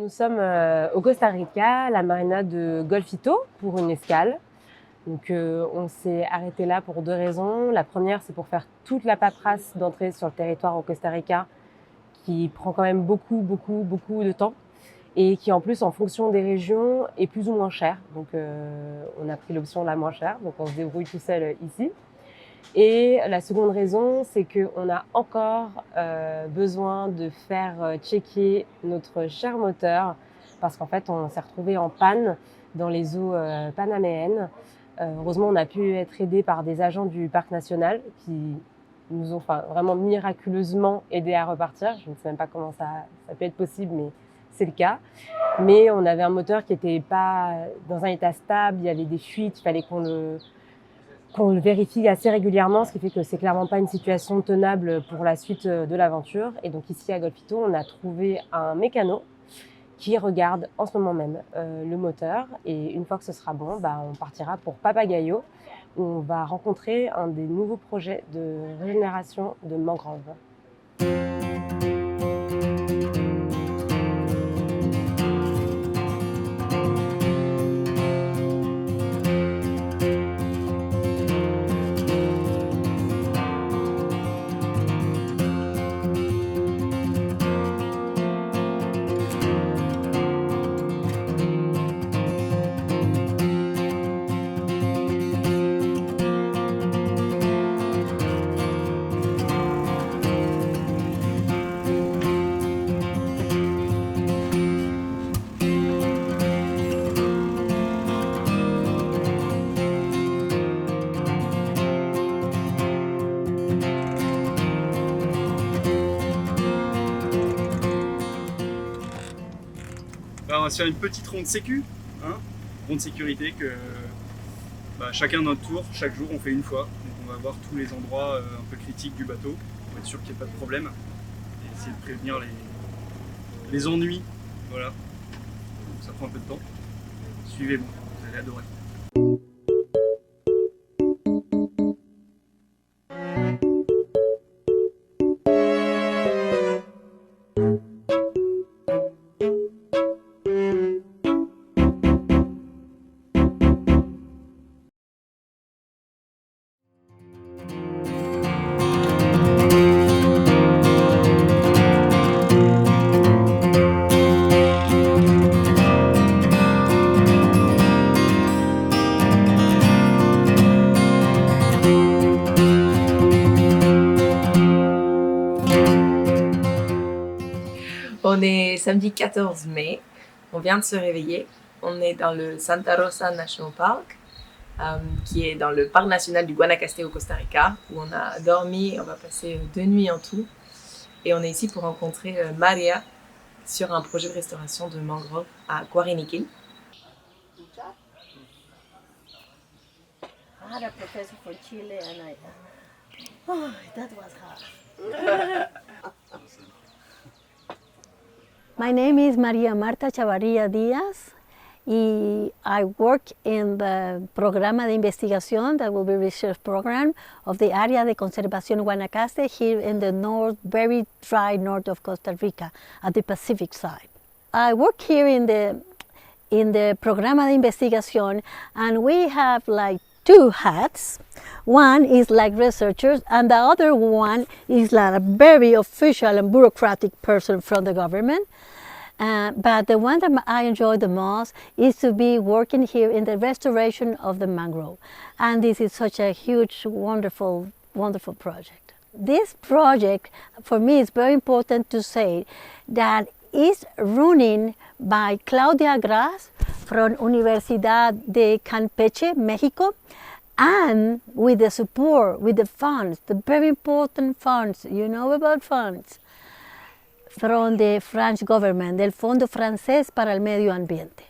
nous sommes au Costa Rica, la marina de Golfito, pour une escale. Donc, on s'est arrêté là pour 2 raisons. La première, c'est pour faire toute la paperasse d'entrée sur le territoire au Costa Rica, qui prend quand même beaucoup de temps et qui, en plus, en fonction des régions, est plus ou moins cher. Donc, on a pris l'option la moins chère, donc on se débrouille tout seul ici. Et la seconde raison, c'est qu'on a encore besoin de faire checker notre cher moteur parce qu'en fait, on s'est retrouvé en panne dans les eaux panaméennes. Heureusement, on a pu être aidé par des agents du parc national qui nous ont vraiment miraculeusement aidés à repartir. Je ne sais même pas comment ça peut être possible, mais c'est le cas. Mais on avait un moteur qui n'était pas dans un état stable, il y avait des fuites, il fallait qu'on le vérifie assez régulièrement, ce qui fait que c'est clairement pas une situation tenable pour la suite de l'aventure. Et donc ici à Golfito, on a trouvé un mécano qui regarde en ce moment même le moteur. Et une fois que ce sera bon, on partira pour Papagayo, où on va rencontrer un des nouveaux projets de régénération de mangrove. On va se faire une petite ronde sécu, ronde sécurité que chacun notre tour, chaque jour on fait une fois. Donc on va voir tous les endroits un peu critiques du bateau pour être sûr qu'il n'y ait pas de problème et essayer de prévenir les ennuis. Voilà, donc ça prend un peu de temps. Suivez-moi, vous allez adorer. On est samedi 14 mai, on vient de se réveiller. On est dans le Santa Rosa National Park, qui est dans le parc national du Guanacaste au Costa Rica, où on a dormi, on va passer 2 nuits en tout. Et on est ici pour rencontrer María sur un projet de restauration de mangrove à Guariniquil. I had a professor from Chile and that was hard. My name is María Marta Chavarría Díaz. I work in the Programa de Investigación, that will be research program, of the Área de Conservación Guanacaste here in the north, very dry north of Costa Rica, at the Pacific side. I work here in the Programa de Investigación, and we have like 2 hats. One is like researchers, and the other one is like a very official and bureaucratic person from the government. But the one that I enjoy the most is to be working here in the restoration of the mangrove. And this is such a huge, wonderful, wonderful project. This project, for me, is very important to say that is running by Claudia Grâce from Universidad de Campeche, Mexico, and with the support, with the funds, the very important funds, you know about funds, from the French government, del Fondo Francés para el Medio Ambiente.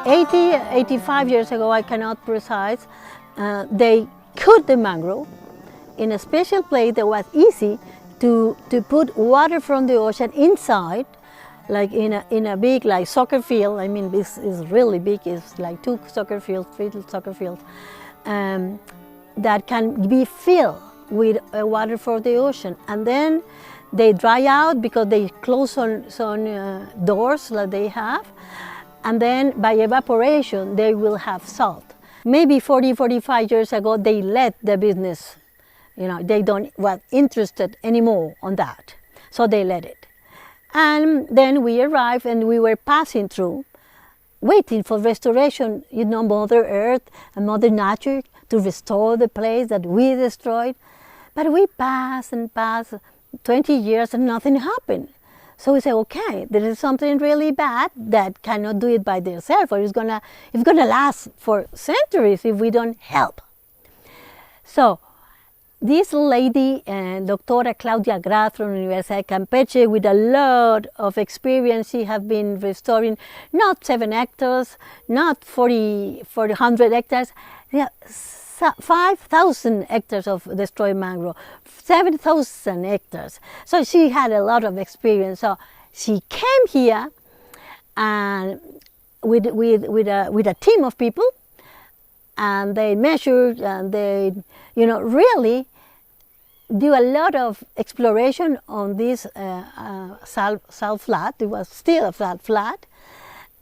'80, 85 years ago, I cannot precise, they cut the mangrove in a special place that was easy to put water from the ocean inside like in a big like soccer field. I mean, this is really big. It's like 2 soccer fields, 3 soccer fields, that can be filled with water for the ocean, and then they dry out because they close some doors that they have, and then by evaporation they will have salt. Maybe 45 years ago they let the business, they don't were interested anymore on that, so they let it. And then we arrived and we were passing through, waiting for restoration, Mother Earth and Mother Nature to restore the place that we destroyed. But we passed and passed 20 years and nothing happened. So we say, okay, there is something really bad that cannot do it by themselves, or it's gonna last for centuries if we don't help. So this lady, Doctora Claudia Grâce from Universidad de Campeche, with a lot of experience, she has been restoring not 7 hectares, not 400 hectares, 5,000 hectares of destroyed mangrove, 7,000 hectares. So she had a lot of experience. So she came here and with a team of people, and they measured and they, really do a lot of exploration on this salt flat. It was still a salt flat.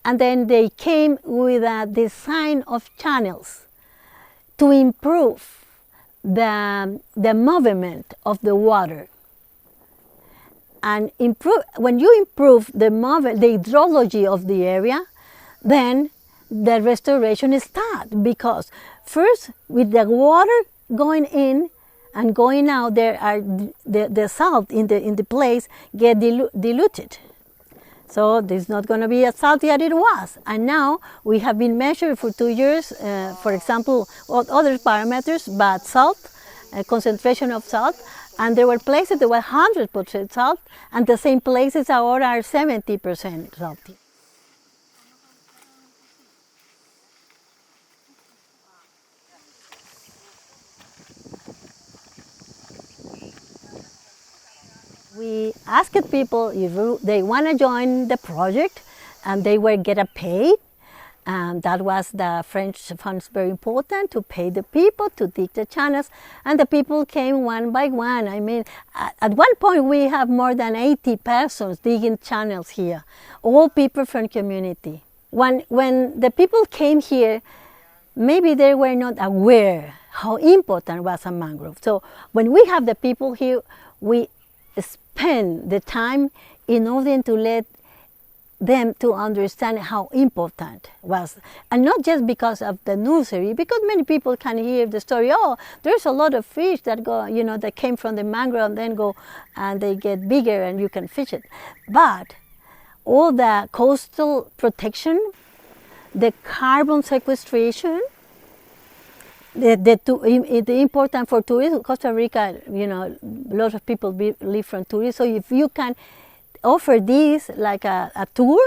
And then they came with a design of channels to improve the movement of the water. And when you improve the hydrology of the area, then the restoration starts, because first with the water going in and going out, there are the salt in the place get diluted. So there's not going to be as salty as it was. And now we have been measured for 2 years, for example, other parameters, but salt, concentration of salt. And there were places that were 100% salt, and the same places are 70% salty. We asked people if they want to join the project, and they were get paid. And that was the French funds, very important to pay the people to dig the channels, and the people came one by one. I mean, at one point we have more than 80 persons digging channels here, all people from community. When the people came here, maybe they were not aware how important was a mangrove. So when we have the people here, we spend the time in order to let them to understand how important was, and not just because of the nursery, because many people can hear the story, oh, there's a lot of fish that go, that came from the mangrove and then go and they get bigger and you can fish it. But all the coastal protection, the carbon sequestration, the important for tourism. Costa Rica, a lot of people live from tourism. So if you can offer this like a tour,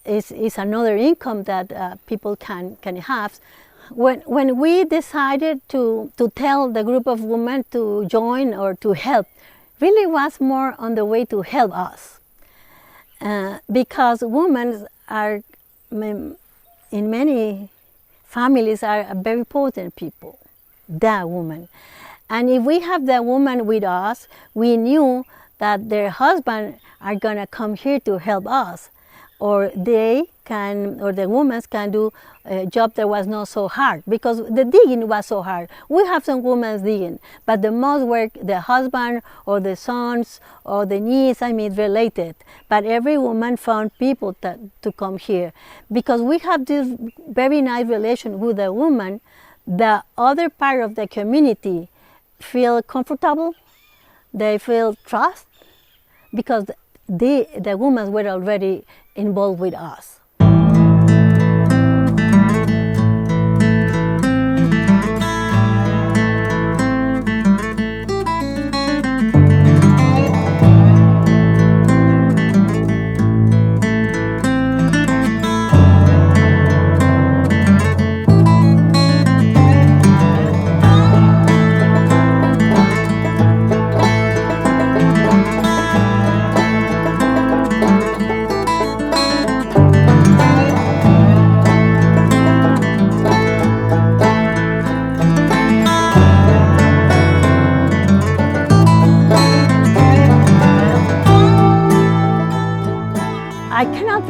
is another income that people can have. When we decided to tell the group of women to join or to help, really was more on the way to help us, because women are, in many families, are very important people, the woman. And if we have the woman with us, we knew that their husband are gonna come here to help us, or the women can do a job that was not so hard, because the digging was so hard. We have some women digging, but the most work the husband or the sons or the niece, related. But every woman found people to come here, because we have this very nice relation with the woman. The other part of the community feel comfortable, they feel trust, because the women were already involved with us.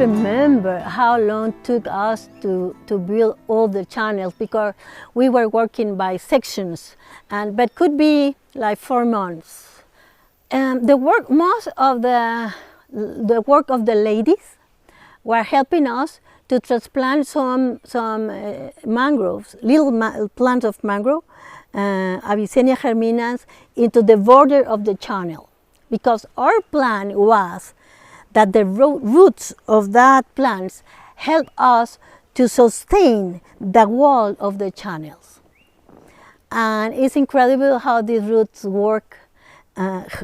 remember how long it took us to build all the channels, because we were working by sections, but could be like 4 months. Most of the work of the ladies were helping us to transplant some mangroves, little plants of mangrove, Avicennia germinans, into the border of the channel, because our plan was that the roots of that plants help us to sustain the wall of the channels. And it's incredible how these roots work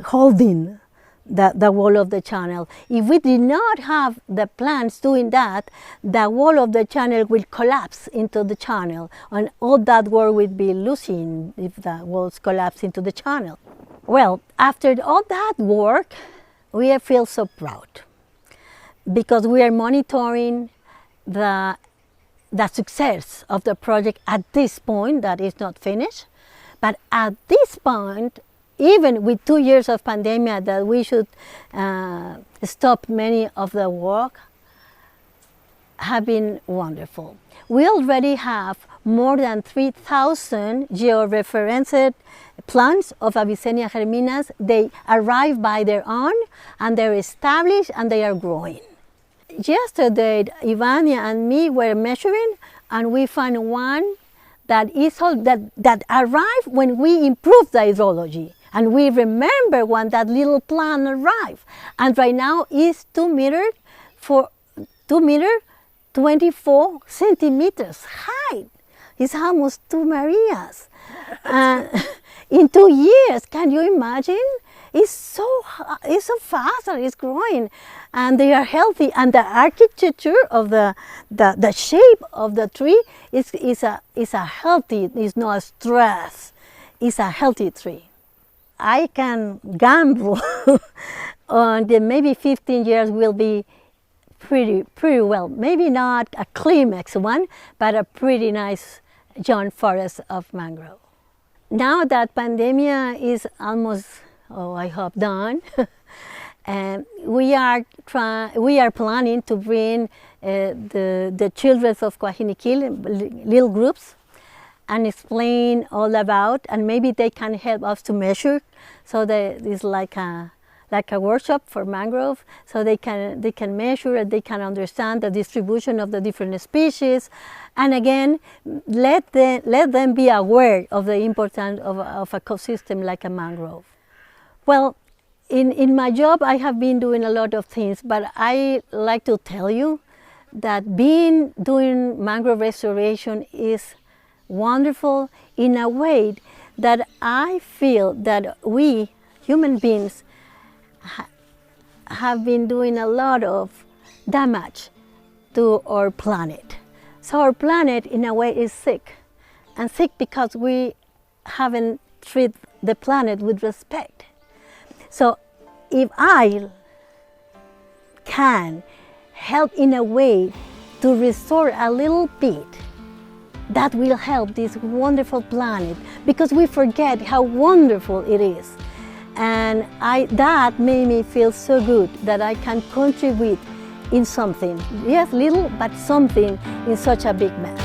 holding the wall of the channel. If we did not have the plants doing that, the wall of the channel will collapse into the channel, and all that work would be losing if the walls collapse into the channel. Well, after all that work, we feel so proud, because we are monitoring the success of the project at this point that is not finished. But at this point, even with 2 years of pandemic, that we should stop many of the work, have been wonderful. We already have more than 3,000 georeferenced plants of Avicennia germinans. They arrive by their own, and they're established, and they are growing. Yesterday, Ivania and me were measuring, and we found one that arrived when we improved the hydrology. And we remember when that little plant arrived. And right now it's 2 meters, 24 centimeters high. It's almost 2 Marias. In 2 years, can you imagine? It's so fast, and it's growing, and they are healthy. And the architecture of the shape of the tree is a healthy. It's not a stress. It's a healthy tree. I can gamble on that maybe 15 years will be pretty well. Maybe not a climax one, but a pretty nice giant forest of mangrove. Now that pandemic is almost, I hope, done, we are planning to bring the children of Coajiniquil, little groups, and explain all about, and maybe they can help us to measure. So that it's like a workshop for mangrove, so they can measure and they can understand the distribution of the different species, and again let them be aware of the importance of a ecosystem like a mangrove. Well, in my job I have been doing a lot of things, but I like to tell you that doing mangrove restoration is wonderful in a way that I feel that we human beings have been doing a lot of damage to our planet. So our planet in a way is sick, and sick because we haven't treated the planet with respect. So if I can help in a way to restore a little bit, that will help this wonderful planet, because we forget how wonderful it is. And that made me feel so good that I can contribute in something. Yes, little, but something in such a big mess.